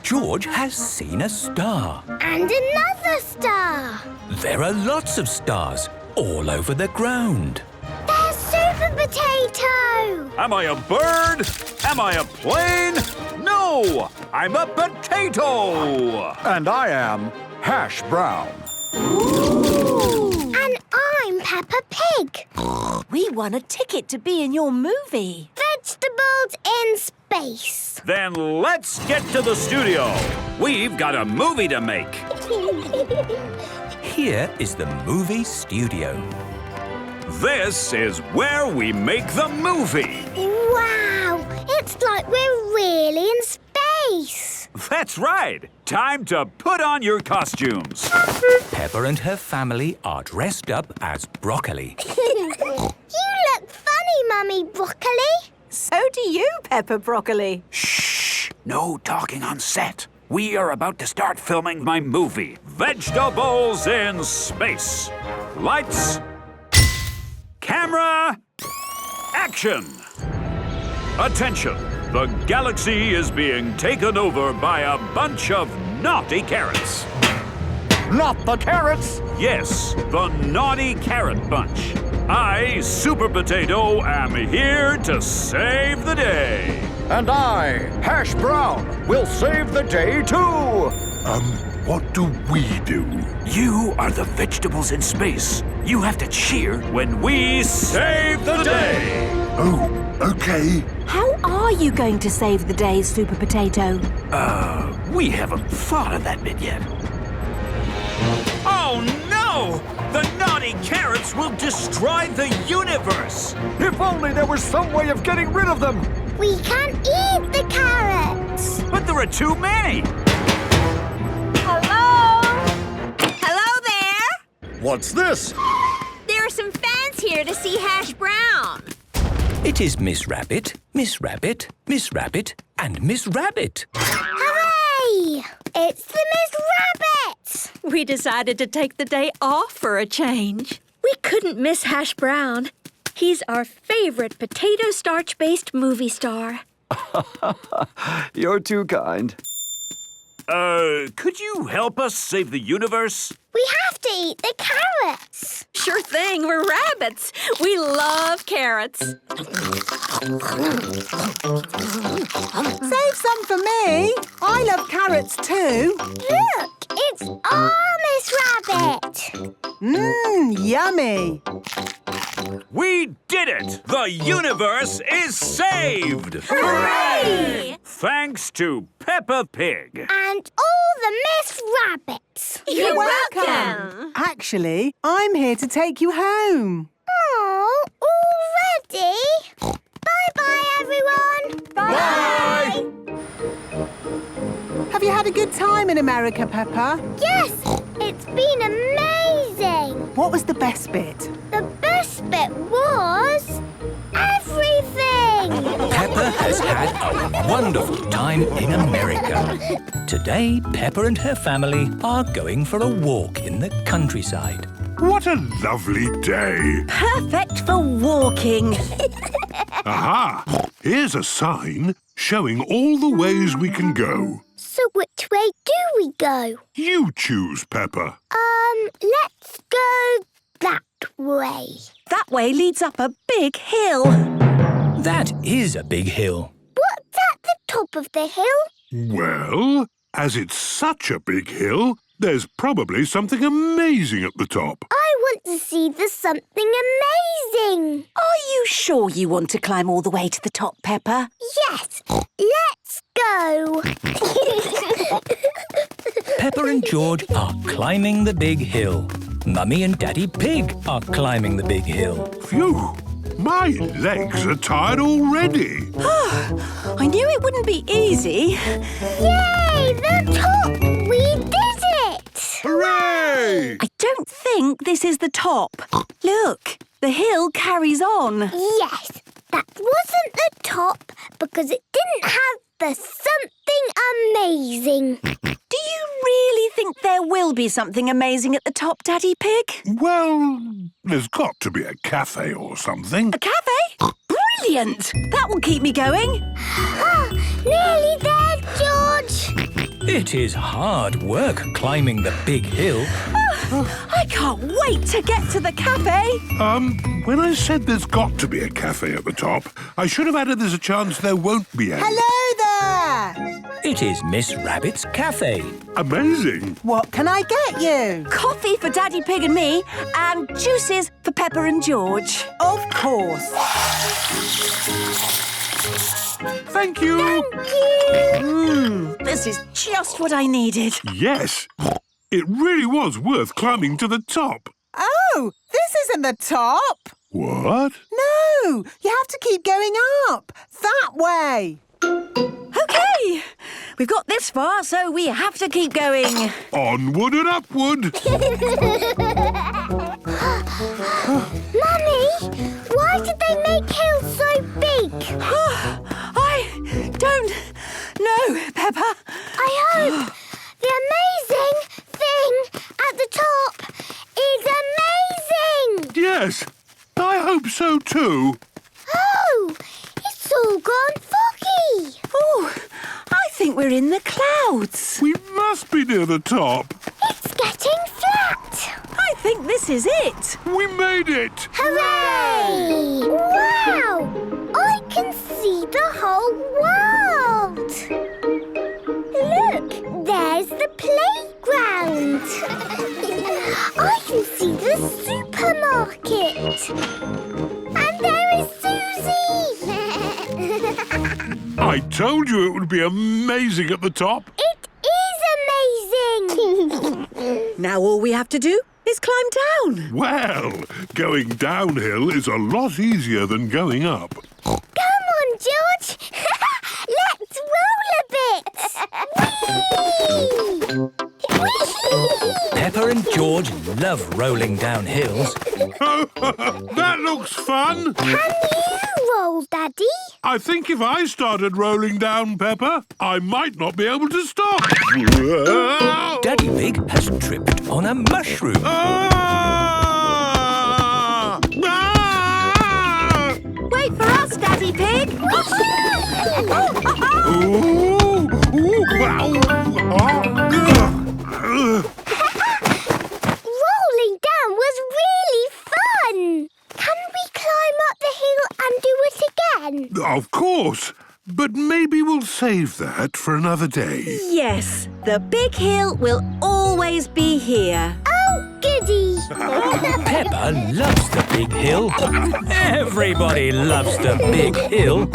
George has seen a star. And another star. There are lots of stars all over the ground. There's Super Potato. Am I a bird? Am I a plane? No! I'm a potato! And I am Hash Brown. And I'm Peppa Pig. We won a ticket to be in your movie. Vegetables in space. Then let's get to the studio. We've got a movie to make. Here is the movie studio. This is where we make the movie. Wow! It's like we're really in space. That's right. Time to put on your costumes. Peppa and her family are dressed up as broccoli. You look funny, Mummy Broccoli. So do you, Peppa Broccoli. Shh! No talking on set. We are about to start filming my movie, Vegetables in Space. Lights, camera, action! Attention! The galaxy is being taken over by a bunch of naughty carrots. Not the carrots! Yes, the naughty carrot bunch. I, Super Potato, am here to save the day. And I, Hash Brown, will save the day too! What do we do? You are the vegetables in space. You have to cheer when we save the day. Oh, okay. How are you going to save the day, Super Potato? We haven't thought of that bit yet. Oh no! The naughty carrots will destroy the universe! If only there was some way of getting rid of them! We can't eat the carrots. But there are too many! Hello? Hello there? What's this? There are some fans here to see Hash Brown. It is Miss Rabbit, Miss Rabbit, Miss Rabbit, and Miss Rabbit. Hooray! It's the Miss Rabbit. We decided to take the day off for a change. We couldn't miss Hash Brown. He's our favorite potato starch-based movie star. You're too kind. Could you help us save the universe? We have to eat the carrots. Sure thing, we're rabbits. We love carrots. Save some for me. I love carrots too. Look, it's our Miss Rabbit. Yummy. We did it! The universe is saved! Hooray! Thanks to Peppa Pig. And all the Miss Rabbits. You're welcome. Actually, I'm here to take you home. Oh, already? Bye-bye, everyone. Bye! Have you had a good time in America, Peppa? Yes, it's been amazing. What was the best bit? The best bit was everything. Peppa has had a wonderful time in America. Today, Peppa and her family are going for a walk in the countryside. What a lovely day. Perfect for walking. Aha! Here's a sign showing all the ways we can go. So which way do we go? You choose, Peppa. Let's go that way. That way leads up a big hill. That is a big hill. What's at the top of the hill? Well, as it's such a big hill, there's probably something amazing at the top. I want to see the something amazing. Are you sure you want to climb all the way to the top, Peppa? Yes, let's go. Peppa and George are climbing the big hill. Mummy and Daddy Pig are climbing the big hill. Phew! My legs are tired already. I knew it wouldn't be easy. Yay, the top! We did it! Hooray! I don't think this is the top. Look, the hill carries on. Yes, that wasn't the top because it didn't have the something amazing. Do you really think there will be something amazing at the top, Daddy Pig? Well, there's got to be a cafe or something. A cafe? Brilliant! That will keep me going. Nearly there, George. It is hard work climbing the big hill. I can't wait to get to the cafe. When I said there's got to be a cafe at the top, I should have added there's a chance there won't be any. Hello there! It is Miss Rabbit's cafe. Amazing. What can I get you? Coffee for Daddy Pig and me, and juices for Peppa and George. Of course. Thank you. This is just what I needed. Yes. It really was worth climbing to the top. Oh, this isn't the top. What? No, you have to keep going up. That way. OK, we've got this far, so we have to keep going. Onward and upward. Mummy, why did they make hills so big? I don't know, Peppa. I hope the amazing thing at the top is amazing! Yes, I hope so too. Oh, it's all gone foggy. Oh, I think we're in the clouds. We must be near the top. It's getting flat. I think this is it. We made it. Hooray! Wow! I can see the whole world. Look, there's the playground. I can see the supermarket. And there is Susie. I told you it would be amazing at the top. It is amazing. Now all we have to do is climb down. Well, going downhill is a lot easier than going up. Come on, George. Let's roll a bit. Whee! Peppa and George love rolling down hills. That looks fun. Can you roll, Daddy? I think if I started rolling down, Peppa, I might not be able to stop. Daddy Pig has tripped on a mushroom. Wait for us, Daddy Pig. Rolling down was really fun. Can we climb up the hill and do it again? Of course. But maybe we'll save that for another day. Yes, the big hill will always be here. Oh, goody. Peppa loves the big hill. Everybody loves the big hill.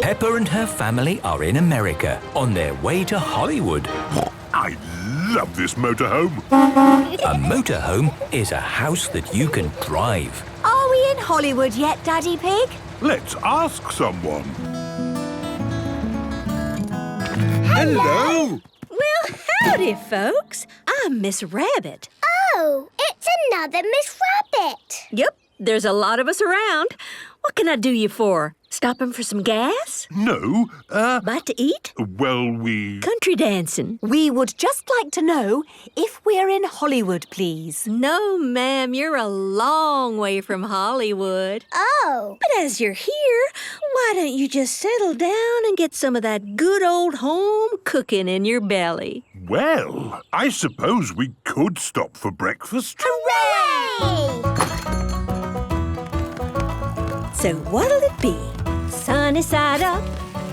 Peppa and her family are in America on their way to Hollywood. I love this motorhome. A motorhome is a house that you can drive. Are we in Hollywood yet, Daddy Pig? Let's ask someone. Hello. Well, howdy, folks. I'm Miss Rabbit. Oh, it's another Miss Rabbit. Yep, there's a lot of us around. What can I do you for? Stopping for some gas? No, Bite to eat? well, we... Country dancing? We would just like to know if we're in Hollywood, please. No, ma'am, you're a long way from Hollywood. Oh. But as you're here, why don't you just settle down and get some of that good old home cooking in your belly? Well, I suppose we could stop for breakfast. Hooray! So what'll it be? Sunny side up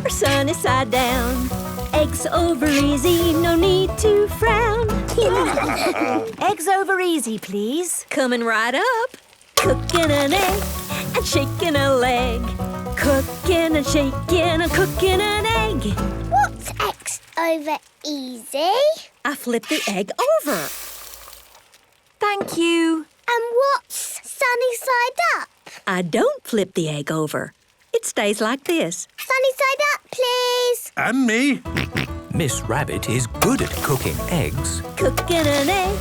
or sunny side down? Eggs over easy, no need to frown. Eggs over easy, please. Coming right up. Cooking an egg and shaking a leg. Cooking and shaking and cooking an egg. What's X over easy? I flip the egg over. Thank you. And what's sunny side up? I don't flip the egg over. It stays like this. Sunny side up, please. And me. Miss Rabbit is good at cooking eggs. Cooking an egg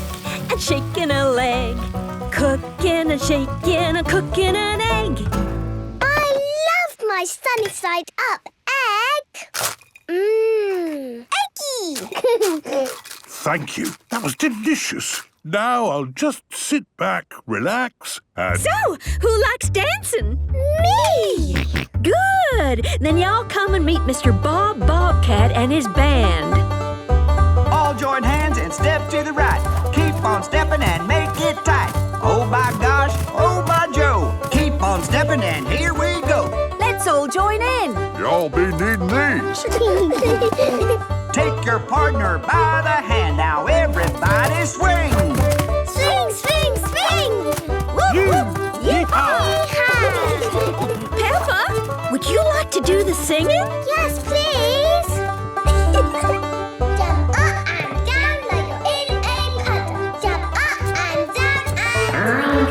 and shaking a leg. Cooking and shaking and cooking an egg. I love my sunny side up egg. Eggy. Thank you. That was delicious. Now I'll just sit back, relax, and... So, who likes dancing? Me. Good. Then y'all come and meet Mr. Bob Bobcat and his band. and step to the right. Keep on stepping and make it tight. Oh my gosh, oh my Joe. Keep on stepping and here we go. Let's all join in. Y'all be needing these. Take your partner by the hand. Now everybody swing. Swing, swing, swing! Peppa, would you like to do the singing? Yes, please! Jump up and down like you're in a puddle. Jump up and down and...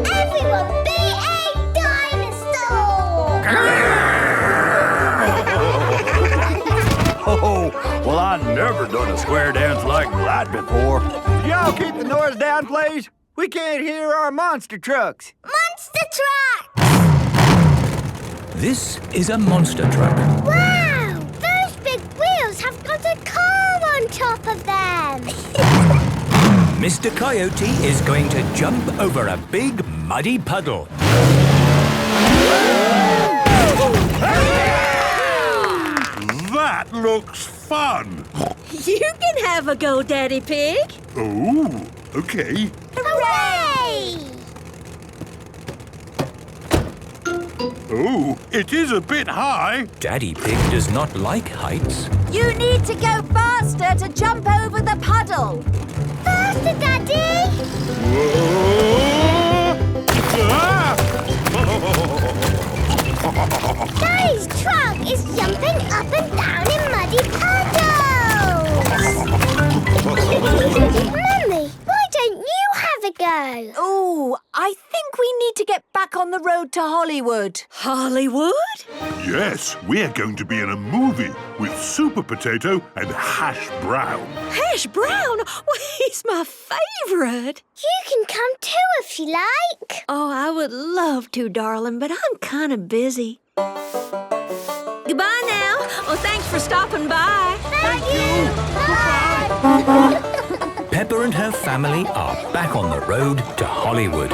Everyone be a dinosaur! Oh, well, I never done a square dance like that before. Y'all keep the noise down, please. We can't hear our monster trucks. Monster truck! This is a monster truck. Wow! Those big wheels have got a car on top of them! Mr. Coyote is going to jump over a big muddy puddle. That looks fun. You can have a go, Daddy Pig. Oh, okay. Hooray! Oh, it is a bit high. Daddy Pig does not like heights. You need to go faster to jump over the puddle. Faster, Daddy! Daddy's truck is jumping up and down in muddy puddles! Mummy, why don't you have a go? Oh, I think we need to get back on the road to Hollywood. Hollywood? Yes, we're going to be in a movie with Super Potato and Hash Brown. Hash Brown? Well, he's my favourite. You can come too if you like. Oh, I would love to, darling, but I'm kind of busy. Goodbye now. Oh, thanks for stopping by. Thank you. Bye. Peppa and her family are back on the road to Hollywood.